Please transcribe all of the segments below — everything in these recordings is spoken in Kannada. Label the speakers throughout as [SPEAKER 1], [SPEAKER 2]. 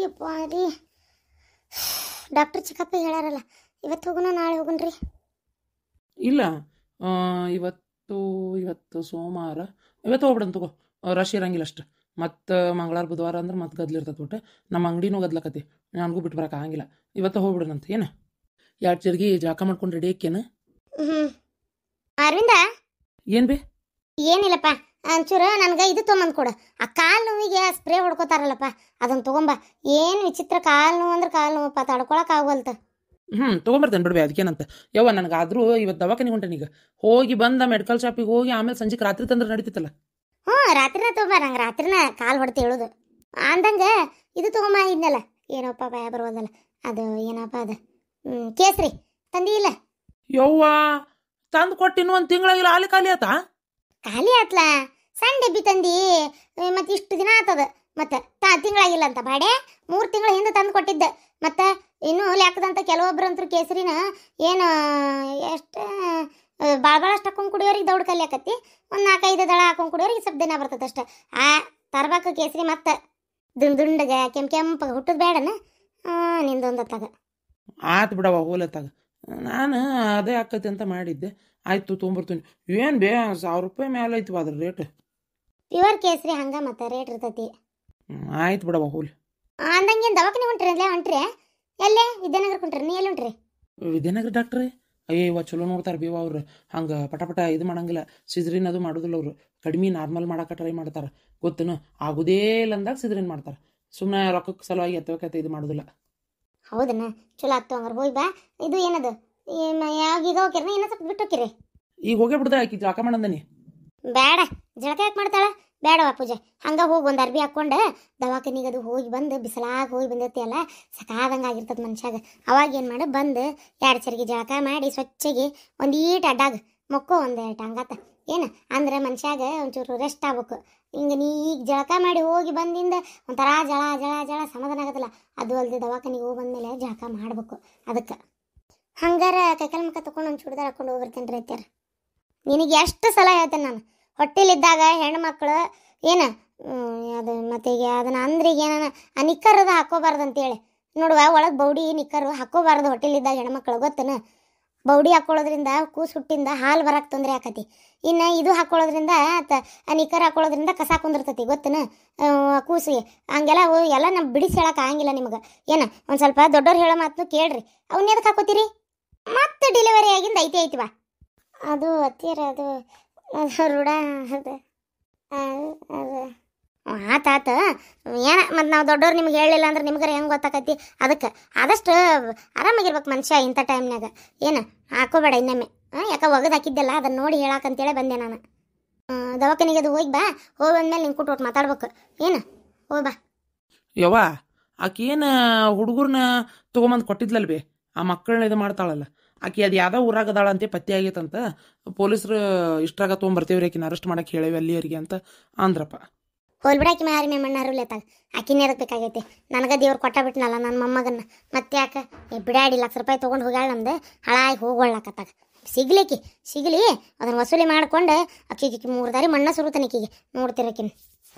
[SPEAKER 1] ಯಪ್ಪ ರೀ ಡಾಕ್ಟರ್ ಚಿಕ್ಕಪ್ಪ ಹೇಳಾರಲ್ಲ ಇವತ್ತು ಹೋಗೋಣ ನಾಳೆ ಹೋಗೋಣ್ರಿ?
[SPEAKER 2] ಇಲ್ಲ ಇವತ್ತು ಇವತ್ತು ಸೋಮವಾರ, ಇವತ್ತು ಹೋಗ್ಬಿಡೋಣ ತಗೋ. ರಶ್ ಇರಂಗಿಲ್ಲ ಅಷ್ಟು. ಮತ್ತು ಮಂಗಳವಾರ ಬುಧವಾರ ಅಂದ್ರೆ ಮತ್ತೆ ಗದ್ಲಿರ್ತದೆ ಬಿಟ್ಟು ನಮ್ಮ ಅಂಗಡಿನೂ ಗದ್ಲಕತಿ, ನನಗೂ ಬಿಟ್ಟು ಬರೋಕೆ ಆಗಂಗಿಲ್ಲ. ಇವತ್ತು ಹೋಗ್ಬಿಡೋಣಂತ. ಏನು ಎರಡು ಚರ್ಗಿ ಜಾಕ ಮಾಡ್ಕೊಂಡು ರೆಡಿ ಆಕೇನು?
[SPEAKER 1] ಅರವಿಂದ
[SPEAKER 2] ಏನು ಬೇ?
[SPEAKER 1] ಏನಿಲ್ಲಪ್ಪ, ಒಂಚೂರು ನನಗೆ ಇದು ತೊಗೊಂಬಂದು ಕೊಡು. ಆ ಕಾಲು ನೋವಿಗೆ ಸ್ಪ್ರೇ ಹೊಡ್ಕೋತಾರಲ್ಲಪ್ಪ ಅದನ್ನು ತೊಗೊಂಬ. ಏನು ವಿಚಿತ್ರ, ಕಾಲು ನೋವು ಅಂದ್ರೆ ಕಾಲು ನೋವಪ್ಪ, ತಡ್ಕೊಳಕ್ಕೆ ಆಗವಲ್ತ.
[SPEAKER 2] ತೊಗೊಂಬರ್ತೇನೆ ಬಿಡ್ಬೇ, ಅದಕ್ಕೇನಂತ. ಯವ್ವ ನನಗಾದರೂ ಇವತ್ತು ದವಾಖಾನೆ ಹೊಂಟೇನೀಗ. ಹೋಗಿ ಬಂದ ಮೆಡಿಕಲ್ ಶಾಪಿಗೆ ಹೋಗಿ ಆಮೇಲೆ ಸಂಜೆಗೆ ರಾತ್ರಿ ತಂದ್ರೆ ನಡೀತಿತ್ತಲ್ಲ.
[SPEAKER 1] ರಾತ್ರಿನ ತೊಗೊಂಬ, ನಂಗೆ ರಾತ್ರಿನ ಕಾಲು ಹೊಡ್ತು ಹೇಳೋದು. ಅಂದಂಗೆ ಇದು ತೊಗೊಂಬ ಇದ್ನಲ್ಲ, ಏನಪ್ಪ ಭಯ ಬರೋದಲ್ಲ, ಅದು ಏನಪ್ಪ ಅದು ಕೇಸರಿ ತಂದಿ ಇಲ್ಲ?
[SPEAKER 2] ಯವ್ವ ತಂದು ಕೊಟ್ಟು ಇನ್ನೂ ಒಂದು ತಿಂಗಳಾಗಿಲ್ಲ, ಹಾಲಿ ಖಾಲಿ ಆತಾ?
[SPEAKER 1] ಖಾಲಿ ಆತ್ಲ, ಸಣ್ಣ ಡಬ್ಬಿ ತಂದಿ, ಮತ್ತು ಇಷ್ಟು ದಿನ ಆತದ, ಮತ್ತು ತಿಂಗಳಾಗಿಲ್ಲ ಅಂತ ಬಾಡೆ 3 ತಿಂಗಳ ಹಿಂದೆ ತಂದು ಕೊಟ್ಟಿದ್ದೆ. ಮತ್ತು ಇನ್ನೂ ಲೆಕ್ಕದಂತ ಕೆಲವೊಬ್ರಂತೂ ಕೇಸರಿನ ಏನು ಎಷ್ಟು ಭಾಳ ಅಷ್ಟು ಹಾಕೊಂಡು ಕುಡಿಯೋರಿಗೆ ದೌಡ್ ಕಲ್ಲಿ ಆಕತಿ, ಒಂದು 4-5 ದಳ ಹಾಕೊಂಡು ಕುಡಿಯೋರಿಗೆ ಸ್ವಲ್ಪ ದಿನ ಬರ್ತದೆ ಅಷ್ಟೆ. ತರ್ಬೇಕು ಕೇಸರಿ ಮತ್ತು ದುಂಡಗೆ ಕೆಂಪಗೆ ಹುಟ್ಟೋದು ಬೇಡನ ನಿಂದೊಂದು ಅತ್ತಾಗ.
[SPEAKER 2] ಆತು ಬಿಡವ ಹೋಲತ್ತಾಗ. ನಾನು ಅದೇ ಆಕತಿ ಅಂತ ಮಾಡಿದ್ದೆ. ಆಯ್ತು ತೊಗೊಂಬರ್ತೀನಿ. ಏನು ಬೇ, 1000 ರೂಪಾಯಿ ಮೇಲೆ ಐತಿವ ಅದ್ರ ರೇಟ್.
[SPEAKER 1] ಪ್ಯೂರ್ ಕೇಸರಿ ಹಂಗೆ ಮತ್ತು ರೇಟ್ ಇರ್ತೈತಿ.
[SPEAKER 2] ಆಯ್ತು ಬಿಡವ ಹೋಲಿ.
[SPEAKER 1] ಅಂದಂಗೆ ಏನು ದವಾಖಾನೆ ಹೊಂಟ್ರಿ ಅಲ್ಲೇ ಹೊಂಟ್ರಿ? ಎಲ್ಲೇ ವಿದ್ಯಾನಗರ ಹೊಂಟ್ರಿ? ನೀ ಎಲ್ಲಿ ಹೊಂಟ್ರಿ?
[SPEAKER 2] ವಿದ್ಯಾನಗರ ಡಾಕ್ಟ್ರೇ ಅಯ್ಯವ ಚಲೋ ನೋಡ್ತಾರೆ ಬೇವ ಅವ್ರು. ಹಂಗೆ ಪಟ ಇದು ಮಾಡಂಗಿಲ್ಲ, ಸಿಜ್ರಿನ್ ಅದು ಮಾಡೋದಿಲ್ಲ ಅವರು. ಕಡಿಮೆ ನಾರ್ಮಲ್ ಮಾಡಕ್ಕೆ ಟ್ರೈ ಮಾಡ್ತಾರೆ ಗೊತ್ತೇನು. ಆಗುದೇ ಇಲ್ಲ ಅಂದಾಗ ಸಿಜ್ರಿನ್ ಮಾಡ್ತಾರೆ. ಸುಮ್ಮನೆ ರೊಕ್ಕಕ್ಕೆ ಸಲುವಾಗಿ ಎತ್ತಬೇಕತ್ತೆ ಇದು ಮಾಡೋದಿಲ್ಲ.
[SPEAKER 1] ಹೌದಣ್ಣ, ಚಲೋ ಆಯ್ತು ಹಂಗಾರೆ. ಹೋಯ್ ಬಾ. ಇದು ಏನದು ಯಾವಾಗ ಹೋಗಿರಿ? ಇನ್ನೂ ಸ್ವಲ್ಪ ಬಿಟ್ಟು ಹೋಗಿರಿ?
[SPEAKER 2] ಈಗ ಹೋಗೇ ಬಿಡ್ದೆ, ಆಕಿ ಜಳಕ ಮಾಡಂದನಿ.
[SPEAKER 1] ಬೇಡ, ಜಳಕ ಯಾಕೆ ಮಾಡ್ತಾಳೆ? ಬೇಡವ ಪೂಜೆ. ಹಂಗೆ ಹೋಗಿ ಒಂದು ಅರ್ಬಿ ಹಾಕ್ಕೊಂಡು ದವಾಖಾನಿಗೆ ಅದು ಹೋಗಿ ಬಂದು ಬಿಸಿಲಾಗ ಹೋಗಿ ಬಂದಿರ್ತಿ ಅಲ್ಲ, ಸಕಾದಂಗೆ ಆಗಿರ್ತದೆ ಮನುಷ್ಯಾಗ. ಅವಾಗ ಏನು ಮಾಡು, ಬಂದು 2 ಚರಿಗೆ ಜಳಕ ಮಾಡಿ ಸ್ವಚ್ಛಗೆ ಒಂದು ಈಟ್ ಅಡ್ಡಾಗ ಮೊಕ್ಕೋ ಒಂದು ಟಂಗಾತ. ಏನು ಅಂದ್ರೆ ಮನುಷ್ಯಾಗ ಒಂಚೂರು ರೆಸ್ಟ್ ಆಗ್ಬೇಕು. ಹಿಂಗೆ ನೀ ಈಗ ಜಳಕ ಮಾಡಿ ಹೋಗಿ ಬಂದಿಂದ ಒಂಥರ ಜಳ ಜಳ ಜಳ ಸಮಾಧಾನ ಆಗೋದಿಲ್ಲ. ಅದು ಅಲ್ಲದೆ ದವಾಖಾನಿಗೆ ಹೋಗಿ ಬಂದಮೇಲೆ ಜಳಕ ಮಾಡಬೇಕು. ಅದಕ್ಕೆ ಹಂಗಾರ ಕೈಕಾಲ ಮುಖ ತೊಗೊಂಡು ಒಂದು ಚೂಡಿದಾರ ಹಾಕೊಂಡು ಹೋಗಿರ್ತೇನೆ ರೀ ಅತ್ಯಾರ. ನಿನಗೆ ಎಷ್ಟು ಸಲ ಹೇಳ್ತೇನೆ ನಾನು, ಹೊಟ್ಟೆಲಿದ್ದಾಗ ಹೆಣ್ಮಕ್ಳು ಏನು ಅದು ಮತ್ತೆ ಈಗ ಅದನ್ನು ಅಂದ್ರೆ ಈಗ ಏನ ನಿಕ್ಕರದ ಹಾಕೋಬಾರ್ದು ಅಂತೇಳಿ ನೋಡುವ. ಒಳಗೆ ಬೌಡಿ ನಿಕ್ಕರು ಹಾಕೋಬಾರ್ದು ಹೊಟ್ಟೆಲಿದ್ದಾಗ ಹೆಣ್ಮಕ್ಳು, ಗೊತ್ತೇನು? ಬೌಡಿ ಹಾಕೊಳ್ಳೋದ್ರಿಂದ ಕೂಸು ಹುಟ್ಟಿಂದ ಹಾಲು ಬರಕ್ಕೆ ತೊಂದರೆ ಆಕತಿ. ಇನ್ನು ಇದು ಹಾಕೊಳ್ಳೋದ್ರಿಂದ ನಿಕ್ಕರ್ ಹಾಕೊಳ್ಳೋದ್ರಿಂದ ಕಸ ಕುಂದಿರ್ತತಿ, ಗೊತ್ತೇನು? ಕೂಸಿಗೆ ಹಂಗೆಲ್ಲ ಎಲ್ಲ ನಾವು ಬಿಡಿಸಿ ಹೇಳಕ್ಕೆ ಆಗಂಗಿಲ್ಲ ನಿಮ್ಗೆ. ಏನು ಒಂದು ಸ್ವಲ್ಪ ದೊಡ್ಡವ್ರು ಹೇಳೋ ಮಾತನ್ನು ಕೇಳ್ರಿ. ಅವನ್ನ ಎದಕ್ಕೆ ಹಾಕೋತೀರಿ? ಮತ್ತೆ ಡೆಲಿವರಿ ಆಗಿಂದ ಐತಿ ಬಾ. ಅದು ಅತ್ತೀರ ಅದು ರೂಢ ಅದು ಅದು ಆತಾತ ಏನ. ಮತ್ತು ನಾವು ದೊಡ್ಡವ್ರು ನಿಮ್ಗೆ ಹೇಳಿಲ್ಲ ಅಂದ್ರೆ ನಿಮ್ಗಾರ ಹೆಂಗೆ ಗೊತ್ತಾಕತಿ? ಅದಕ್ಕೆ ಆದಷ್ಟು ಆರಾಮಾಗಿರ್ಬೇಕು ಮನುಷ್ಯ ಇಂಥ ಟೈಮ್ನಾಗ. ಏನು ಹಾಕೋಬೇಡ ಇನ್ನೊಮ್ಮೆ. ಯಾಕೆ ಒಗದು ಹಾಕಿದ್ದೆಲ್ಲ ಅದನ್ನು ನೋಡಿ ಹೇಳಕ್ಕಂತೇಳಿ ಬಂದೆ ನಾನು. ದವಾಖಾನಿಗೆ ಅದು ಹೋಗಿ ಬಾ. ಹೋಗಿ ಬಂದ್ಮೇಲೆ ನಿಂಗೆ ಕೊಟ್ಟು ಮಾತಾಡ್ಬೇಕು. ಏನು ಹೋಗಿ ಬಾ.
[SPEAKER 2] ಯವ್ವ ಆಕಿ ಏನು ಹುಡುಗರನ್ನ ತೊಗೊಂಬಂದು ಕೊಟ್ಟಿದ್ಲಲ್ ಬೇ, ಆ ಮಕ್ಕಳನ್ನ ಇದು ಮಾಡ್ತಾಳಲ್ಲ ಆಕಿ, ಅದು ಯಾವುದೋ ಊರಾಗದಾಳ ಅಂತ ಪತ್ತೆ ಆಗೈತಂತ. ಪೊಲೀಸರು ಇಷ್ಟ್ರಾಗ ತೊಗೊಂಬರ್ತೀವ್ರಿ ಆಕಿನ ಅರೆಸ್ಟ್ ಮಾಡಕ್ಕೆ ಹೇಳೇವಿ ಅಲ್ಲಿಯವರಿಗೆ ಅಂತ ಅಂದ್ರಪ್ಪ.
[SPEAKER 1] ಹೋಲ್ಬಿಡಾಕಿ ಮಾರಿ ಮಣ್ಣಾರು ಲೇತಾಗ ಆಕಿನೇ ಅದಕ್ಕೆ ಬೇಕಾಗೈತಿ. ನನಗೆ ದೇವ್ರು ಕೊಟ್ಟ ಬಿಟ್ನಲ್ಲ ನನ್ನ ಮೊಮ್ಮಗನ್ನ. ಮತ್ತೆ ಯಾಕೆ ಬಿಡಾಡಿ ಲಕ್ಷ ರೂಪಾಯಿ ತೊಗೊಂಡು ಹೋಗ್ಯಾಳ ನಮ್ದು ಹಾಳಾಗಿ ಹೋಗೋಳ್ಳಾಕತ್ತಾಗ. ಸಿಗಲಿ ಅದನ್ನು ವಸೂಲಿ ಮಾಡ್ಕೊಂಡು ಅಕ್ಕಿಗೆ 3 ದಾರಿ ಮಣ್ಣ ಸುರುತ್ತಾನೆ ಆಕಿಗೆ. ನೋಡ್ತಿರಕಿನ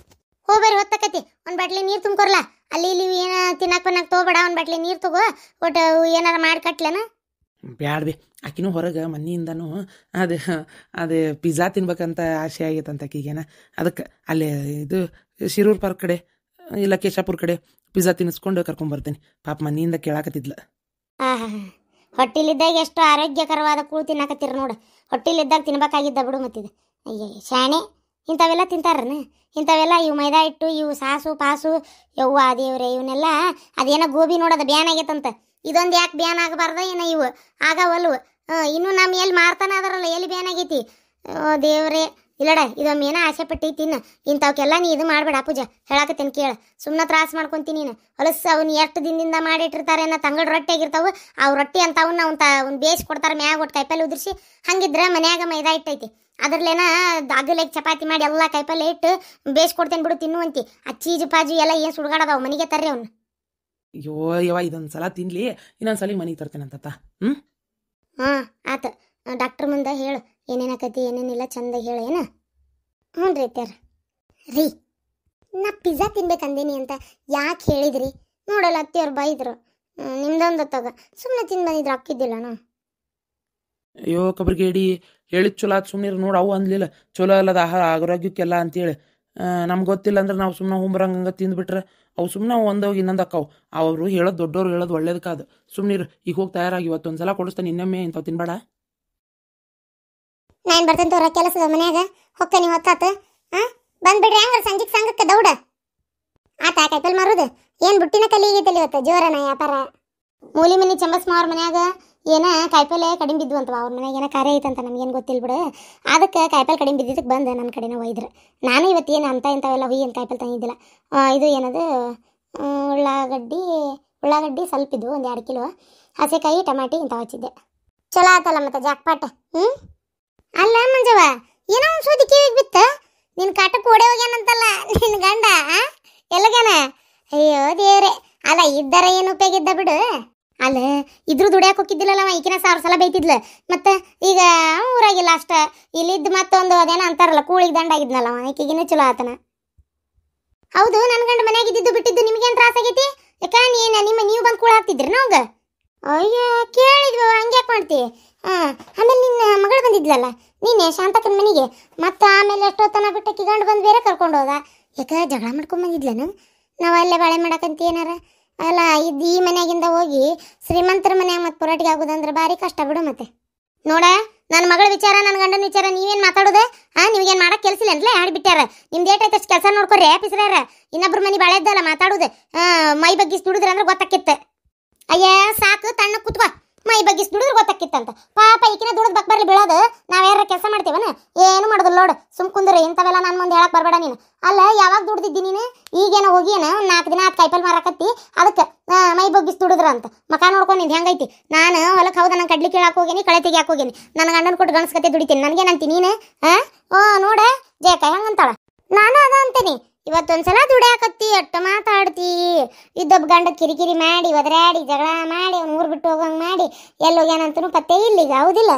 [SPEAKER 1] ಹೋಗ್ಬರ್ರಿ, ಹೊತ್ತಕತಿ. ಒಂದು ಬಾಟ್ಲಿ ನೀರು ತುಂಬ್ಕೊರ್ಲ. ಅಲ್ಲಿ ಇಲ್ಲಿ ಏನು ತಿನ್ನಕ್ಕೆ ಬನ್ನಕ್ಕೆ ತೊಗೋಬೇಡ. ಒಂದು ಬಾಟ್ಲಿ ನೀರು ತಗೋ, ಒಟ್ಟು ಏನಾರ ಮಾಡಿ ಕಟ್ಲೇನ?
[SPEAKER 2] ಬ್ಯಾಡ ಬಿ. ಆಕಿನೂ ಹೊರಗೆ ಮನೆಯಿಂದನೂ ಅದು ಪಿಜ್ಜಾ ತಿನ್ಬೇಕಂತ ಆಸೆ ಆಗೈತಂತ ಆಕಿಗೇನ. ಅದಕ್ಕೆ ಅಲ್ಲೇ ಇದು ಶಿರೂರು ಪಾರ್ಕ್ ಕಡೆ ಇಲ್ಲ ಕೇಶಾಪುರ ಕಡೆ ಪಿಜ್ಜಾ ತಿನ್ನಿಸ್ಕೊಂಡು ಕರ್ಕೊಂಬರ್ತೀನಿ. ಪಾಪ ಮನೆಯಿಂದ ಕೇಳಾಕತ್ತಿದ್ಲ.
[SPEAKER 1] ಹೊಟ್ಟಿಲಿದ್ದಾಗ ಎಷ್ಟು ಆರೋಗ್ಯಕರವಾದ ಕೂಳು ತಿನ್ನಾಕತ್ತೀರ ನೋಡು. ಹೊಟ್ಟಿಲಿದ್ದಾಗ ತಿನ್ಬೇಕಾಗಿದ್ದ ಬಿಡು ಮತ್ತಿದೆ. ಅಯ್ಯ ಶಾಣೆ, ಇಂಥವೆಲ್ಲ ತಿಂತಾರನ? ಇಂಥವೆಲ್ಲ ಇವು ಮೈದಾ ಹಿಟ್ಟು, ಇವು ಸಾಸು ಪಾಸು, ಯವ್ವ ದೇವ್ರೆ ಇವನ್ನೆಲ್ಲ. ಅದೇನೋ ಗೋಬಿ ನೋಡೋದು ಬ್ಯಾನ್ ಆಗೈತಂತ. ಇದೊಂದು ಯಾಕೆ ಬ್ಯಾನ್ ಆಗಬಾರ್ದ ಏನೋ? ಇವು ಆಗವಲ್ವು. ಇನ್ನೂ ನಮ್ಮ ಎಲ್ಲಿ ಮಾರ್ತಾನೆ ಅದರಲ್ಲ, ಎಲ್ಲಿ ಬ್ಯಾನ್ ಆಗೈತಿ? ದೇವ್ರೆ ಇಲ್ಲಡ, ಇದೊಮ್ಮೆ ಏನೋ ಆಸೆ ಪಟ್ಟಿ ತಿನ್ನು. ಇಂಥವಕ್ಕೆಲ್ಲ ನೀ ಇದು ಮಾಡಬೇಡ ಪೂಜಾ, ಹೇಳಾಕತ್ತೇನೆ ಕೇಳು. ಸುಮ್ಮನೆ ತ್ರಾಸ ಮಾಡ್ಕೊತೀನಿ ನೀನು. ಹೊಲಸು ಅವ್ನು ಎಷ್ಟು ದಿನದಿಂದ ಮಾಡಿಟ್ಟಿರ್ತಾರೆ ಅನ್ನೋ ತಂಗಡ ರೊಟ್ಟಿ ಆಗಿರ್ತಾವೆ. ಅವು ರೊಟ್ಟಿ ಅಂತ ಅವ್ನು ಬೇಯಿಸಿ ಕೊಡ್ತಾರೆ ಮ್ಯಾಗ ಒಟ್ಟು ಕಾಯಿಪಲ್ಲೆ ಉದುರಿಸಿ. ಹಂಗಿದ್ರೆ ಮನ್ಯಾಗ ಮೈದಾ ಇಟ್ಟೈತಿ, ಅದ್ರಲ್ಲೇನ ಅಗಲೇಕ್ ಚಪಾತಿ ಮಾಡಿ ಎಲ್ಲ ಕಾಯಿಪಲ್ಲೆ ಇಟ್ಟು ಬೇಯಿಸ್ಕೊಡ್ತೇನೆ ಬಿಡು, ತಿನ್ನುವಂತಿ. ಆ ಚೀಜು ಪಾಜು ಎಲ್ಲ ಏನು ಸುಡ್ಗಾಡದವು, ಮನೆಗೆ ತರ್ರಿ ಅವ್ನು.
[SPEAKER 2] ಅಯ್ಯೋ ಯವ್ವ, ಇದೊಂದು ಸಲ ತಿನ್ಲಿ, ಇನ್ನೊಂದು ಸಲ ಮನೆಗೆ ತರ್ತೇನೆ ಅಂತ.
[SPEAKER 1] ಹಾಂ ಆತು. ಡಾಕ್ಟ್ರ್ ಮುಂದೆ ಹೇಳು ಏನೇನಾಕತಿ ಏನೇನಿಲ್ಲ ಚಂದಾಗಿ ಹೇಳು. ಏನು? ಹ್ಞೂ ರೀ ಅತ್ಯಾರ. ರೀ ನಾ ಪಿಜ್ಜಾ ತಿನ್ಬೇಕಂದೇನಿ ಅಂತ ಯಾಕೆ ಹೇಳಿದ್ರಿ? ನೋಡಲ್ಲ ಅತ್ತಿಯವ್ರು ಬೈದ್ರು. ನಿಮ್ದೊಂದು ತಗ ಸುಮ್ಮನೆ ತಿಂದು ಬಂದಿದ್ರೆ ಅಕ್ಕಿದ್ದಿಲ್ಲಣ್ಣ.
[SPEAKER 2] ಅಯ್ಯೋ ಕಬ್ರಿಗೇಡಿ ಹೇಳಿದ್ ಚಲೋ ಆತು ಸುಮ್ಮನೆ ನೋಡು. ಅವು ಅನ್ಲಿಲ್ಲ ಚಲೋ ಅಲ್ಲದ ಆಹಾರ ಆರೋಗ್ಯಕ್ಕೆಲ್ಲ ಅಂತೇಳಿ. ನಮ್ಗೆ ಗೊತ್ತಿಲ್ಲ ಅಂದ್ರೆ ನಾವು ಸುಮ್ಮನೆ ಹುಂಬರಂಗ ತಿಂದ್ಬಿಟ್ರೆ ಅವು ಸುಮ್ಮನೆ ಒಂದೋಗಿ ಇನ್ನೊಂದು ಅಕ್ಕಾವು. ಅವರು ಹೇಳೋದು ದೊಡ್ಡವ್ರು ಹೇಳೋದು ಒಳ್ಳೇದಕ್ಕಾದ. ಸುಮ್ಮನಿರು ಈಗ ಹೋಗಿ ತಯಾರಾಗಿ ಇವತ್ತೊಂದು ಸಲ ಕೊಡಿಸ್ತಾನೆ, ಇನ್ನೊಮ್ಮೆ ಇಂಥವು ತಿನ್ಬೇಡ.
[SPEAKER 1] ನಾನು ಬರ್ತೇನೆ ತೋರ ಕೆಲಸದ ಮನ್ಯಾಗ ಹೊಕ್ಕ ನೀವು ಹೊತ್ತಾತ. ಬಂದ್ಬಿಡ್ರಿ ಹಂಗಾರೆ ಸಂಜೆಗೆ ಸಂಘಕ್ಕೆ ದೌಡ ಆತ. ಕಾಯಿಪಲ್ಲೆ ಮಾರೋದು ಏನು ಬುಟ್ಟಿನ ಕಲಿಗೈತಲ್ಲ ಇವತ್ತು ಜೋರನ ವ್ಯಾಪಾರ. ಮೂಲಿ ಮನಿ ಚಂಬಸ್ಮ ಅವ್ರ ಮನ್ಯಾಗ ಏನ ಕಾಯಿಪಲ್ಲೆ ಕಡಿಮೆ ಬಿದ್ದು ಅಂತವ. ಅವ್ರ ಮನ್ಯಾಗ ಏನೋ ಕಾರ್ಯ ಐತಂತ ನಮ್ಗೇನು ಗೊತ್ತಿಲ್ಲ ಬಿಡು. ಅದಕ್ಕೆ ಕಾಯಿಪಲ್ಲೆ ಕಡಿಮೆ ಬಿದ್ದಿದ್ದಕ್ಕೆ ಬಂದೆ ನನ್ನ ಕಡೆನ ಒಯ್ದ್ರು. ನಾನು ಇವತ್ತು ಏನು ಅಂತ ಇಂಥವೆಲ್ಲ ಏನು ಕಾಯಿಪಲ್ಲೆ ತಂದಿದ್ದಿಲ್ಲ. ಇದು ಏನದು ಉಳ್ಳಾಗಡ್ಡಿ ಸ್ವಲ್ಪ ಇದ್ವು, ಒಂದು 2 ಕಿಲೋ. ಹಸೆಕಾಯಿ ಟಮಾಟಿ ಇಂಥವು ಹಚ್ಚಿದ್ದೆ. ಚಲೋ ಆತಲ್ಲ ಮತ್ತೆ ಜಾಕ್ಪಾಟ. ಅಲ್ಲ ಮಂಜವ್ವ, ಏನೋ ಒಂದು ಸೂದಿ ಕಿವಿಗೆ ಬಿತ್ತ. ನಿನ್ನ ಕಾಟಕ್ಕೆ ಓಡೆ ಹೋಗ್ಯಾನಂತಲ್ಲ ನಿನ್ನ ಗಂಡ, ಎಲ್ಲಗ್ಯಾನ? ಅಯ್ಯೋ ದೇವ್ರೆ, ಅಲ್ಲ ಇದ್ದರ ಏನು ಉಪಯೋಗ ಇದ್ದ ಬಿಡು. ಅಲ್ಲ ಇದ್ರು ದುಡಿಯಾಕೆ ಹೋಗಿದ್ದಿಲ್ಲಲ್ಲ ಈಕಿನ 1000 ಸಲ ಬೈತಿದ್ಲ. ಮತ್ತೆ ಈಗ ಊರಾಗಿಲ್ಲ ಅಷ್ಟ, ಇಲ್ಲಿದ್ದು ಮತ್ತೊಂದು ಅದೇನೋ ಅಂತಾರಲ್ಲ ಕೂಳಿಗೆ ದಂಡ ಆಗಿದ್ನಲ್ಲ ಈಕಿಗಿನ ಚಲೋ ಆತನ. ಹೌದು, ನನ್ನ ಗಂಡ ಮನೆಯಾಗಿದ್ದು ಬಿಟ್ಟಿದ್ದು ನಿಮಗೇನು ತ್ರಾಸ ಆಗೈತಿ? ಯಾಕ ನೀವು ಬಂದು ಕೂಳ ಹಾಕ್ತಿದ್ರಿ ನಾವಾಗ? ಅಯ್ಯೋ ಕೇಳಿದ್ವ, ಹಂಗ್ಯಾಕೆ ಮಾಡ್ತಿ? ಆಮೇಲೆ ನಿನ್ನ ಮಗಳು ಬಂದಿದ್ಲಲ್ಲ ನೀನೆ ಶಾಂತಕ್ಕನ ಮನೆಗೆ, ಮತ್ತು ಆಮೇಲೆ ಎಷ್ಟೊತ್ತನ ಬಿಟ್ಟಕ್ಕೆ ಗಂಡು ಬಂದು ಬೇರೆ ಕರ್ಕೊಂಡು ಹೋದ. ಯಾಕೆ ಜಗಳ ಮಾಡ್ಕೊಂಡು ಬಂದಿದ್ಲನು? ನಾವು ಅಲ್ಲೇ ಬಾಳೆ ಮಾಡಕ್ಕಂತ ಏನಾರ ಅಲ್ಲ ಇದು ಈ ಮನೆಯಾಗಿಂದ ಹೋಗಿ ಶ್ರೀಮಂತರ ಮನ್ಯಾಗ ಮತ್ತೆ ಪೊರಾಟಿಗೆ ಆಗೋದಂದ್ರೆ ಭಾರಿ ಕಷ್ಟ ಬಿಡು. ಮತ್ತೆ ನೋಡ, ನನ್ನ ಮಗಳ ವಿಚಾರ ನನ್ನ ಗಂಡನ ವಿಚಾರ ನೀವೇನು ಮಾತಾಡೋದೆ? ನಿಮ್ಗೇನು ಮಾಡಕ್ಕೆ ಕೆಲಸ ಇಲ್ಲ ಅಂತಲೇ ಬಿಟ್ಟಾರ. ನಿಮ್ದು ಏಟಾಯ್ತಷ್ಟು ಕೆಲಸ ನೋಡ್ಕೊರಿ ಪಿಸ್ರಾರ. ಇನ್ನೊಬ್ರು ಮನೆ ಬಾಳೆ ಇದ್ದಲ್ಲ ಮಾತಾಡೋದು, ಮೈ ಬಗ್ಗಿಸಿ ದುಡಿದ್ರೆ ಅಂದ್ರೆ ಗೊತ್ತಾಕಿತ್ತು. ಅಯ್ಯ ಸಾಕು, ತಣ್ಣ ಕುತ್ಕೋ. ಮೈ ಬಗ್ಗಿಸಿ ದುಡಿದ್ರೆ ಗೊತ್ತಾಕಿತ್ತಂತ. ಪಾಪ ಈಕಿನ ದುಡಿದ್ ಬಕ್ ಬರ್ಲಿ ಬೀಳೋದು. ನಾವು ಯಾರ ಕೆಲಸ ಮಾಡ್ತೇವನ? ಏನು ಮಾಡೋದು ನೋಡು, ಸುಮ್ ಕುಂದ್ರೆ ಇಂಥವೆಲ್ಲ ನನ್ನ ಮುಂದೆ ಹೇಳಕ್ ಬರಬೇಡ ನೀನು. ಅಲ್ಲ ಯಾವಾಗ ದುಡ್ದಿದ್ದಿ ನೀನು? ಈಗೇನೋ ಹೋಗಿಯೇನ 4 ದಿನ ಆತು ಕಾಯಿಪಲ್ಲೆ ಮಾರಾಕತ್ತಿ, ಅದಕ್ಕೆ ಮೈ ಬಗ್ಗಿಸಿ ದುಡಿದ್ರ ಅಂತ ಮಕ ನೋಡ್ಕೊಂಡಿದ್ದು ಹೆಂಗೈತಿ? ನಾನು ಹೊಲಕ್ಕೆ ಹೌದಾ, ನಾನು ಕಡ್ಲಿ ಕೀಳಾಕ್ ಹೋಗೇನಿ, ಕಳೆ ತೆಗಿಯಾಕೆ ಹೋಗೇನಿ, ನನ್ನ ಗಂಡನ ಕೊಟ್ಟು ಗಣಸ್ಕತೆ ದುಡಿತೀನಿ. ನನಗೇನಂತಿ ನೀನು? ನೋಡ ಜಯಕ ಹೆಂಗಂತಾಳ, ನಾನು ಅದ ಅಂತೀನಿ. ಇವತ್ತೊಂದ್ಸಲ ದುಡಿಯಾಕತ್ತಿ, ಅಟ್ಟು ಮಾತಾಡ್ತಿ, ಇದ್ದೊಬ್ಬ ಗಂಡ ಕಿರಿಕಿರಿ ಮಾಡಿ ಒದರಾಡಿ ಜಗಳ ಮಾಡಿ ಅವ್ನು ಊರು ಬಿಟ್ಟು ಹೋಗಂಗೆ ಮಾಡಿ ಎಲ್ಲಿ ಹೋಗ್ಯಾನಂತನೂ ಪತ್ತೆ ಇಲ್ಲ. ಈಗ ಹೌದಿಲ್ಲ?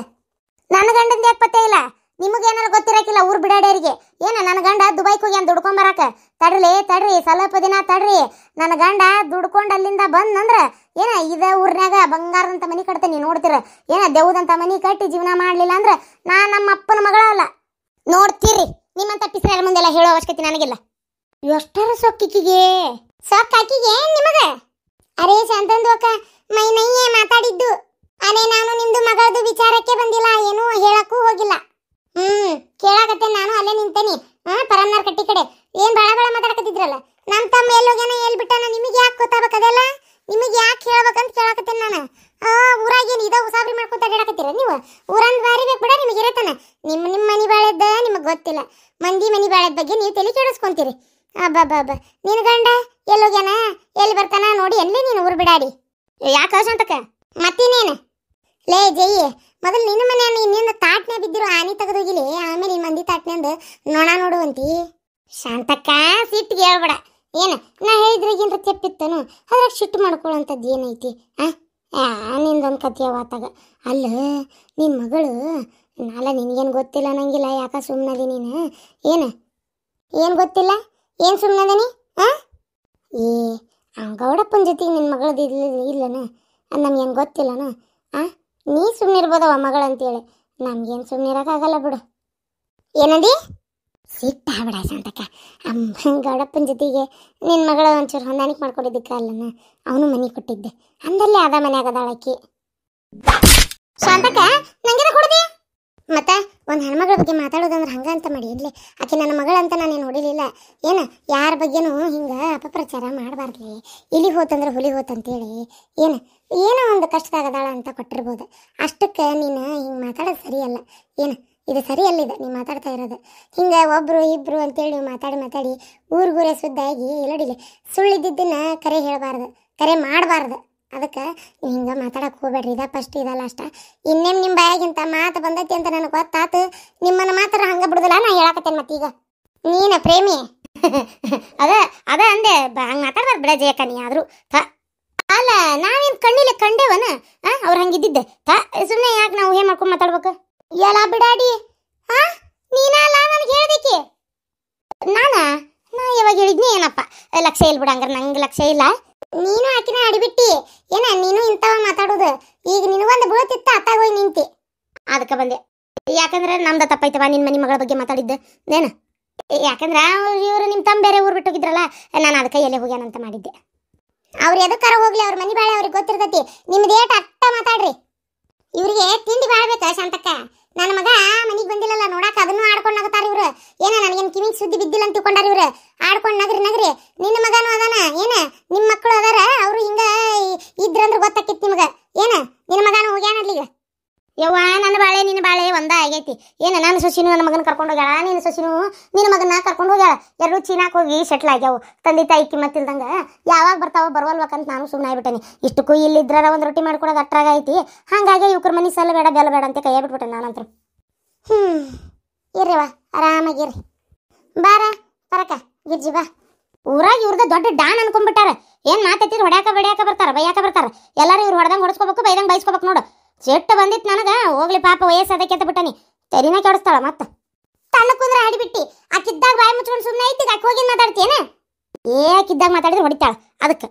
[SPEAKER 1] ನನ್ನ ಗಂಡಂದು ಯಾಕೆ ಪತ್ತೆ ಇಲ್ಲ? ನಿಮಗೇನಾರ ಗೊತ್ತಿರಕಿಲ್ಲ ಊರು ಬಿಡಾಡೋರಿಗೆ. ಏನ ನನ್ನ ಗಂಡ ದುಬೈಗೆ ಹೋಗ್ಯಾನ ದುಡ್ಕೊಂಬರಕ. ತಡ್ರಿ ಸ್ವಲ್ಪ ದಿನ ತಡ್ರಿ. ನನ್ನ ಗಂಡ ದುಡ್ಕೊಂಡು ಅಲ್ಲಿಂದ ಬಂದಂದ್ರೆ ಏನ ಇದ ಊರ್ನಾಗ ಬಂಗಾರದಂತ ಮನೆ ಕಟ್ತೇನೆ ನೋಡ್ತೀರ. ಏನ ದೇವ್ದಂತ ಮನೆ ಕಟ್ಟಿ ಜೀವನ ಮಾಡಲಿಲ್ಲ ಅಂದ್ರೆ ನಮ್ಮ ಅಪ್ಪನ ಮಗಳಲ್ಲ. ನೋಡ್ತೀರಿ, ನಿಮ್ಮಂತ ಪಿಸ್ರ ಮುಂದೆಲ್ಲ ಹೇಳೋ ಅವಶ್ಯಕತೆ ನನಗಿಲ್ಲ. ಎಷ್ಟರ ಸೊಕ್ಕಿಗೆ ಸೊಕ್ಕಾಕಿಗೆ ನಿಮಗೆ? ಅರೇ ಶಾಂತಂದು ಅಕ್ಕ, ಮೈನಯ್ಯೇ ಮಾತಾಡಿದ್ದು. ಅದೇ ನಾನು ನಿಮ್ದು ಮಗಳದು ವಿಚಾರಕ್ಕೆ ಬಂದಿಲ್ಲ, ಏನೂ ಹೇಳಕ್ಕೂ ಹೋಗಿಲ್ಲ. ಕೇಳಾಕತ್ತೆ ನಾನು ಅಲ್ಲೇ ನಿಂತೇನಿ. ಪರನ್ನಾರ್ ಕಟ್ಟಿ ಕಡೆ ಏನ್ ಬಾಳ ಮಾತಾಡಕತ್ತಿದ್ರಲ್ಲ. ನಮ್ಮ ತಮ್ಮ ಎಲ್ಲೋಗ್ಯಾನ ಹೇಳ್ಬಿಟ್ಟಾನ, ನಿಮಗೆ ಯಾಕೆ ಗೊತ್ತಾಗಬೇಕದೆಲ್ಲ? ನಿಮಗೆ ಯಾಕೆ ಹೇಳ್ಬೇಕಂತ ಕೇಳಾಕತ್ತೇನೆ ನಾನು. ಊರಾಗೇನು ಇದ ಉಸಾಬ್ರಿ ಮಾಡ್ಕೊಂತ ಅಡ್ಡಾಡಕತ್ತೀರ ನೀವು? ಊರಂದ್ ಬಾರಿ ಬೇಕು ಬಿಡ ನಿಮಗೆ ಇರತ್ತಾನ. ನಿಮ್ಮ ಮನಿ ಬಾಳೆದ್ದ ನಿಮಗೆ ಗೊತ್ತಿಲ್ಲ. ಮಂದಿ ಮನಿ ಬಾಳೆದ ಬಗ್ಗೆ ನೀವು ತಲೆ ಕೆಡಿಸ್ಕೊಂತೀರಿ. ಅಬ್ಬಬ್ಬ, ನಿನ್ನ ಗಂಡ ಎಲ್ಲೋಗ್ಯಾನ, ಎಲ್ಲಿ ಬರ್ತಾನ ನೋಡಿ ಎಲ್ಲೇ ನೀನು ಊರು ಬಿಡಾಡಿ. ಯಾಕೆ ಶಾಂತಕ್ಕ? ಮತ್ತಿನೇನು ಲೇ ಜೈ, ಮೊದಲು ನಿನ್ನ ಮನೆ ಇನ್ನೇನು ತಾಟ್ನೆ ಬಿದ್ದಿರೋ ಆನಿ ತೆಗೆದೋಗಿಲಿ, ಆಮೇಲೆ ಈ ಮಂದಿ ತಾಟ್ನೆಂದ ನೋಣ ನೋಡುವಂತಿ. ಶಾಂತಕ್ಕ ಸಿಟ್ಟಿಗೆ ಹೇಳ್ಬೇಡ. ಏನು ನಾ ಹೇಳಿದ್ರಾಗೇನ್ರ ತೆಪ್ಪಿತ್ತನು? ಅದ್ರಾಗ ಸಿಟ್ಟು ಮಾಡ್ಕೊಳ್ಳೋಂಥದ್ದು ಏನೈತಿ? ನಿಂದೊಂದು ಕಥೆ ಅವತ್ತಾಗ. ಅಲ್ಲ ನಿನ್ನ ಮಗಳು ನಾಲ ನಿನಗೇನು ಗೊತ್ತಿಲ್ಲ ಅನ್ನಂಗಿಲ್ಲ. ಯಾಕ ಸುಮ್ಮನದಿ ನೀನು? ಏನು ಗೊತ್ತಿಲ್ಲ? ಏನು ಸುಮ್ಮನದನಿ? ಗೌಡಪ್ಪನ ಜೊತೆಗೆ ನಿನ್ನ ಮಗಳದ್ದು ಇಲ್ಲನ? ನಮ್ಗೇನು ಗೊತ್ತಿಲ್ಲನ? ನೀ ಸುಮ್ಮನಿರ್ಬೋದವ ಮಗಳಂತೇಳಿ, ನಮ್ಗೇನು ಸುಮ್ಮನಿರೋಕ್ಕಾಗಲ್ಲ ಬಿಡು. ಏನಂದಿ? ಸಿಟ್ಟಾಗ್ಬಿಡ ಶಾಂತಕ್ಕ. ಗೌಡಪ್ಪನ ಜೊತೆಗೆ ನಿನ್ನ ಮಗಳ ಒಂಚೂರು ಹೊಂದಾಣಿಕೆ ಮಾಡ್ಕೊಂಡಿದ್ದಕ್ಕ ಅಲ್ಲನ ಅವನು ಮನೆ ಕೊಟ್ಟಿದ್ದೆ ಅಂದಲ್ಲೇ ಅದ ಮನ್ಯಾಗ ಅದಾಳಕಿ. ಶಾಂತಕ್ಕ ನಂಗೆನ ಕೊಡದಿ? ಮತ್ತೆ ಒಂದು ಹೆಣ್ಮಗಳ ಬಗ್ಗೆ ಮಾತಾಡೋದಂದ್ರೆ ಹಂಗ ಅಂತ ಮಾಡಿ ಇರ್ಲಿ. ಆಕೆ ನನ್ನ ಮಗಳಂತ ನಾನೇನು ಹೊಡಿಲಿಲ್ಲ. ಯಾರ ಬಗ್ಗೆನೂ ಹಿಂಗೆ ಅಪಪ್ರಚಾರ ಮಾಡಬಾರ್ದ್ಲಿ. ಇಲಿ ಹೋತಂದ್ರೆ ಹುಲಿ ಹೋತಂತೇಳಿ ಏನೋ ಒಂದು ಕಷ್ಟದಾಗದಾಳ ಅಂತ ಕೊಟ್ಟಿರ್ಬೋದು. ಅಷ್ಟಕ್ಕೆ ನೀನು ಹಿಂಗೆ ಮಾತಾಡೋದು ಸರಿಯಲ್ಲ. ಇದು ಸರಿಯಲ್ಲ. ಇದು ನೀನು ಮಾತಾಡ್ತಾ ಇರೋದು ಹಿಂಗೆ ಒಬ್ಬರು ಇಬ್ಬರು ಅಂತೇಳಿ ನೀವು ಮಾತಾಡಿ ಊರ್ಗೂರೇ ಸುದ್ದಾಗಿ ಇಲ್ಲಡಿಲಿ. ಸುಳ್ಳಿದ್ದನ್ನ ಕರೆ ಹೇಳಬಾರ್ದು, ಕರೆ ಮಾಡಬಾರ್ದು. ಅದಕ್ಕೆ ನೀವು ಹಿಂಗೆ ಮಾತಾಡಕ್ಕೆ ಹೋಗ್ಬೇಡ್ರಿ. ಇದ ಫಸ್ಟ್ ಇದಲ್ಲ ಅಷ್ಟ. ಇನ್ನೇನು ನಿಮ್ಮ ಬಾಯಾಗಿಂತ ಮಾತು ಬಂದೈತಿ ಅಂತ ನನಗೆ ಗೊತ್ತಾತು. ನಿಮ್ಮನ್ನು ಮಾತ್ರ ಹಂಗೆ ಬಿಡುದಿಲ್ಲ ನಾ ಹೇಳಕತ್ತೇನೆ. ಮತ್ತೀಗ ನೀನು ಪ್ರೇಮಿ ಅದ ಅಂದೆ ಹಂಗೆ ಮಾತಾಡ್ಬಾರ್ದು ಬಿಡ ಜಯಕ್ಕ. ನೀ ಆದರೂ ಅಲ್ಲ ನಾವೇನು ಕಣ್ಣಿಲೆ ಕಂಡೇವನ ಅವ್ರು ಹಂಗಿದ್ದಿದ್ದೆ. ಸುಮ್ಮನೆ ಯಾಕೆ ನಾವು ಏನು ಮಾಡ್ಕೊಂಡು ಮಾತಾಡ್ಬೇಕು? ಎಲ್ಲ ಬಿಡಾಡಿ ನೀನಲ್ಲ ನನಗೆ ಹೇಳ್ದಕ್ಕೆ. ನಾ ಯಾವಾಗ ಹೇಳಿದ್ನಿ ಏನಪ್ಪ ಲಕ್ಷ ಇಲ್ಲ ಬಿಡ, ಹಂಗಾರೆ ನಂಗೆ ಲಕ್ಷ ಇಲ್ಲ. ನೀನು ಆಕಿನ ಅಡಿಬಿಟ್ಟಿ ಏನ, ನೀನು ಇಂಥವ ಮಾತಾಡೋದು. ಈಗ ನಿನಗೊಂದು ಬೀಳ್ತಿತ್ತ ಅತ್ತಾಗ ಹೋಗಿ ನಿಂತಿ, ಅದಕ್ಕೆ ಬಂದೆ. ಯಾಕಂದ್ರೆ ನಮ್ದ ತಪ್ಪೈತವ ನಿನ್ನ ಮನೆ ಮಗಳ ಬಗ್ಗೆ ಮಾತಾಡಿದ್ದೆ ನೇನು. ಯಾಕಂದ್ರೆ ಇವರು ನಿಮ್ಮ ತಮ್ಮ ಬೇರೆ ಊರು ಬಿಟ್ಟು ಹೋಗಿದ್ರಲ್ಲ, ನಾನು ಅದಕ್ಕೆ ಎಲ್ಲೇ ಹೋಗ್ಯಾನಂತ ಮಾಡಿದ್ದೆ. ಅವ್ರು ಎದಕ್ಕಾರ ಹೋಗ್ಲಿ, ಅವ್ರ ಮನೆ ಬಾಳೆ ಅವ್ರಿಗೆ ಗೊತ್ತಿರ್ತೈತಿ. ನಿಮ್ದು ಏಟ್ ಅಟ್ಟ ಮಾತಾಡ್ರಿ. ಇವ್ರಿಗೆ ತಿಂಡಿ ಬಾಳ್ಬೇಕ ಶಾಂತಕ್ಕ. ನನ್ನ ಮಗ ಮನೆಗೆ ಬಂದಿಲ್ಲಲ್ಲ ನೋಡಾಕ, ಅದನ್ನು ಆಡ್ಕೊಂಡು ನಗತಾರ ಇವ್ರು. ಏನ ನನಗೇನು ಕಿವಿಗೆ ಸುದ್ದಿ ಬಿದ್ದಿಲ್ಲ ಅಂತ ತಿಳ್ಕೊಂಡಾರ ಇವ್ರು. ಆಡ್ಕೊಂಡು ನಗರಿ ನಗರಿ. ನಿನ್ನ ಮಗನೂ ಅದಾನ ಏನ, ನಿಮ್ಮ ಮಕ್ಕಳು ಅದಾರ, ಅವರು ಹಿಂಗ ಇದ್ರಂದ್ರೆ ಗೊತ್ತಾಕಿತ್ತು ನಿಮ್ಗೆ. ಏನ ನಿನ್ನ ಮಗನೂ ಹೋಗ್ಯಾನಲ್ಲಿಗ. ಯವ್ವ ನನ್ನ ಬಾಳೆ ನಿನ್ನ ಬಾಳೆ ಒಂದ ಆಗೈತಿ. ಏನ ನನ್ನ ಸೊಸಿನೂ ನನ್ನ ಮಗನ ಕರ್ಕೊಂಡು ಹೋಗ್ಯಾಳ, ನಿನ್ನ ಸೊಸಿನೂ ನಿನ್ನ ಮಗನ ಕರ್ಕೊಂಡು ಹೋಗ್ಯಾಳ. ಎರಡು ಚೀನಾಕ್ ಹೋಗಿ ಸೆಟ್ಲ್ ಆಗ್ಯಾವು. ತಂದೆ ತಾಯಿ ಕಿಮ್ಮತ್ತಿಲ್ದಂಗ ಯಾವಾಗ ಬರ್ತಾವ ಬರವಲ್ಬೇಕಂತ ನಾನು ಸುಮ್ಮನೆ ಆಗ್ಬಿಟ್ಟೇನಿ. ಇಷ್ಟಕ್ಕೂ ಇಲ್ಲಿದ್ರ ಒಂದು ರೊಟ್ಟಿ ಮಾಡ್ಕೊಡೋದು ಅಟ್ರಾಗ ಐತಿ. ಹಾಗಾಗಿ ಇವ್ರ ಮನೆ ಸಲ್ಲ ಬೇಡ ಬೆಲ್ಲ ಬೇಡ ಅಂತ ಕೈಯ ಬಿಟ್ಬಿಟ್ಟೆ ನಾನಂತರ. ಇರ್ರಿವ ಆರಾಮಾಗಿರ್ರಿ. ಬಾರ ಬರಕ ಗಿರ್ಜಿ ಬಾ. ಊರಾಗ ಇವ್ರದ ದೊಡ್ಡ ಡಾನ್ ಅನ್ಕೊಂಡ್ಬಿಟ್ಟಾರ. ಏನ್ ಮಾತೈತಿರ್ ಹೊಡ್ಯಾಕ ಬಡ್ಯಾಕ ಬರ್ತಾರ, ಬೈಯಾಕ ಬರ್ತಾರ. ಎಲ್ಲಾರು ಇವ್ರು ಹೊಡೆದಂಗೆ ಹೊಡ್ಸ್ಕೋಬೇಕು, ಬೈದಂಗೆ ಬೈಸ್ಕೋಬೇಕು ನೋಡು. ಸಿಟ್ಟು ಬಂದಿತ್ತು ನನಗ. ಹೋಗ್ಲಿ ಪಾಪ ವಯಸ್ಸು ಅದಕ್ಕೆ ಎತ್ತ ಬಿಟ್ಟನಿ. ತೆರಿನ ಕೆಡಿಸ್ತಾಳ ಮತ್ತೆ. ತನ್ನ ಕುಂದ್ರ ಆಡಿಬಿಟ್ಟಿ. ಆಕಿದ್ದಾಗ ಬಾಯಿ ಮುಚ್ಕೊಂಡು ಸುಮ್ಮನೆ ಐತಿ, ಆಕೆ ಹೋಗಿ ಮಾತಾಡ್ತೇನೆ. ಆಕಿದ್ದಾಗ ಮಾತಾಡಿದ್ರೆ ಹೊಡಿತಾಳ. ಅದಕ್ಕೆ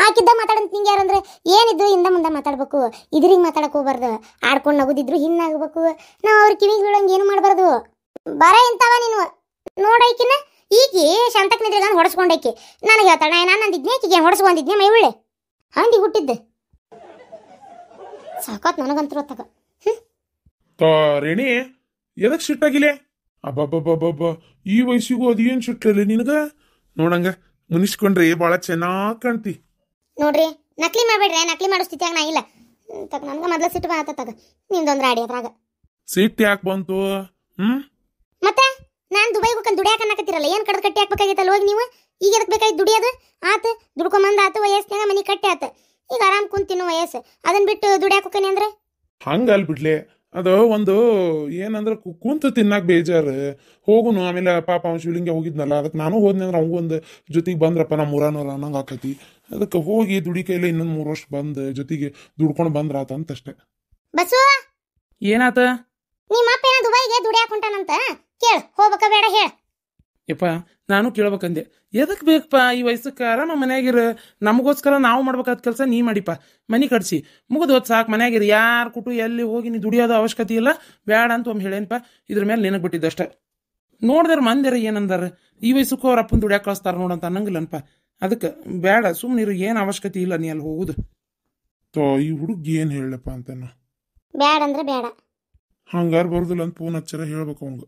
[SPEAKER 1] ಆಕಿದ್ದಾಗ ಮಾತಾಡಂತ ನಿಂಗೆ ಯಾರಂದ್ರೆ ಏನಿದ್ದು ಹಿಂದೆ ಮುಂದೆ ಮಾತಾಡ್ಬೇಕು, ಇದ್ರಿಗೆ ಮಾತಾಡಕ್ ಹೋಗ್ಬಾರ್ದು. ಆಡ್ಕೊಂಡು ನಗುದಿದ್ರು ಹಿಂದಾಗಬೇಕು. ನಾವು ಅವ್ರ ಕಿವಿಗೆ ಬೀಳಂಗೆ ಏನು ಮಾಡಬಾರ್ದು. ಬರ ಇಂತವ ನೀನು ನೋಡೈಕಿನ. ಈಕಿ ಶಾಂತಕ್ ನಿದ್ರಿಗ ಹೊಡೆಸ್ಕೊಂಡೈಕಿ ನನಗೆ ಹೇಳ್ತಾಳ. ನಾನು ಅಂದಿದ್ನೆ ಆಕಿಗೆ ಹೊಡೆಸ್ಕೊಂಡಿದ್ನೆ ಮೈ ಉಳ್ಳೆ ಹಂದಿ ಹುಟ್ಟಿದ್ದೆ. ಸಾಕಾತ್ ನನಗಂತೂ ಹೊತ್ತಾಗ.
[SPEAKER 3] ರೇಣಿ ಎದಕ್ ಸಿಟ್ಟಾಗಿಲೆ? ಅಬ್ಬಬ್ಬಬ್ಬಬ್ಬ, ಈ ವಯಸ್ಸಿಗೂ ಅದೇನು ಸಿಟ್ಟಲ್ಲಿ ನಿನಗ? ನೋಡಂಗ ಮುನಿಸ್ಕೊಂಡ್ರೆ ಭಾಳ ಚೆನ್ನಾಗಿ ಕಾಣ್ತಿ.
[SPEAKER 1] ನೋಡ್ರಿ ನಕಲಿ ಮಾಡ್ಬೇಡ್ರಿ, ನಕಲಿ ಮಾಡೋ ಸ್ಥಿತಿಯಾಗ ನಾ ಇಲ್ಲ. ನನ್ಗೆ ಮೊದ್ಲ ಸಿಟ್ಟು ಬರತ್ತಗ ನಿಮ್ದೊಂದು ರಾಡಿ ಅದ್ರಾಗ.
[SPEAKER 3] ಸಿಟ್ಟು ಯಾಕೆ ಬಂತು?
[SPEAKER 1] ಮತ್ತೆ ನಾನು ದುಬೈಗೆ ಹೋಗ್ಕೊಂಡು ದುಡಿಯಾಕ ಅನ್ನಕತ್ತಿರಲ್ಲ, ಏನು ಕಡ್ದು ಕಟ್ಟಿ ಹಾಕ್ಬೇಕಾಗಿತ್ತಲ್ಲ ಹೋಗಿ ನೀವು. ಈಗ ಎದಕ್ಕೆ ಬೇಕಾಯ್ತು ದುಡಿಯೋದು? ಆತು ದುಡ್ಕೊಂಬಂದು ಆತು, ವಯಸ್ಸಿನಾಗ ಮನೆ ಕಟ್ಟಿ ಆತು. ಈಗ ಆರಾಮ್ ಕುಂತಿನ್ನು ವಯಸ್ಸು, ಅದನ್ನ ಬಿಟ್ಟು ದುಡಿಯಾಕ ಹೋಗ್ತಾನೆ ಅಂದ್ರೆ
[SPEAKER 3] ಹಂಗಲ್ ಬಿಡ್ಲೆ. ಅದು ಒಂದು ಏನಂದ್ರೆ ಕುಂತು ತಿನ್ನಾಕ ಬೇಜಾರು. ಹೋಗುನು ಆಮೇಲೆ ಪಾಪ ಅವ್ನು ಶಿವಲಿಂಗ ಹೋಗಿದ್ನಲ್ಲ, ಅದಕ್ಕೆ ನಾನು ಹೋದ್ನಿ ಅಂದ್ರೆ ಅವ್ಗೂ ಒಂದು ಜೊತೆಗೆ ಬಂದ್ರಪ್ಪ ನಮ್ಮ ಊರನವ್ರು ಅನ್ನಂಗೆ ಆಕೈತಿ. ಅದಕ್ಕೆ ಹೋಗಿ ದುಡಿ ಕೈಲಿ ಇನ್ನೊಂದು 3 ವರ್ಷ ಬಂದು ಜೊತೆಗೆ ದುಡ್ಕೊಂಡು ಬಂದ್ರಾತ ಅಂತಷ್ಟೇ.
[SPEAKER 1] ಬಸ್ಸು
[SPEAKER 2] ಏನಾತ?
[SPEAKER 1] ನಿಮ್ಮ ಅಪ್ಪ ಏನೋ ದುಬೈಗೆ ದುಡಿಯಾಕ ಹೊಂಟಾನಂತ ಕೇಳು, ಹೋಗ್ಬೇಕ ಬೇಡ ಹೇಳ.
[SPEAKER 2] ಯಪ್ಪ ನಾನು ಕೇಳ್ಬೇಕಂದೆ, ಎದಕ್ಕೆ ಬೇಕಪ್ಪ ಈ ವಯಸ್ಸಕ್ಕೆ? ಆರಾಮ ಮನ್ಯಾಗಿರ, ನಮಗೋಸ್ಕರ ನಾವು ಮಾಡ್ಬೇಕಾದ ಕೆಲಸ ನೀ ಮಾಡಿಪ್ಪ. ಮನೆ ಕಟ್ಸಿ ಮುಗಿದು ಹೋದ್ ಸಾಕು, ಮನ್ಯಾಗಿರ. ಯಾರು ಕುಟು ಎಲ್ಲಿ ಹೋಗಿ ನೀ ದುಡಿಯೋದು ಅವಶ್ಯಕತೆ ಇಲ್ಲ, ಬೇಡ ಅಂತ ಒಮ್ಮೆ ಹೇಳೇನಪ್ಪ. ಇದ್ರ ಮೇಲೆ ನಿನಗೆ ಬಿಟ್ಟಿದ್ದಷ್ಟೆ. ನೋಡಿದ್ರೆ ಮಂದಿರ ಏನಂದಾರ, ಈ ವಯಸ್ಸಕ್ಕೂ ಅವ್ರ ಅಪ್ಪನ ದುಡಿಯಾಕ ಕಳಿಸ್ತಾರ ನೋಡಂತ ಅನ್ನಂಗಿಲ್ಲನಪ್ಪ. ಅದಕ್ಕೆ ಬೇಡ, ಸುಮ್ಮನಿರು, ಏನು ಅವಶ್ಯಕತೆ ಇಲ್ಲ ನೀ ಅಲ್ಲಿ ಹೋಗುದು.
[SPEAKER 3] ಈ ಹುಡುಗಿ ಏನು ಹೇಳಪ್ಪ ಅಂತ
[SPEAKER 1] ಬೇಡ ಅಂದ್ರೆ ಬೇಡ.
[SPEAKER 3] ಹಂಗಾರು ಬರುದಿಲ್ಲ ಅಂತ ಫೋನ್ ಹಚ್ಚಾರ ಹೇಳ್ಬೇಕು ಅವಂಗ.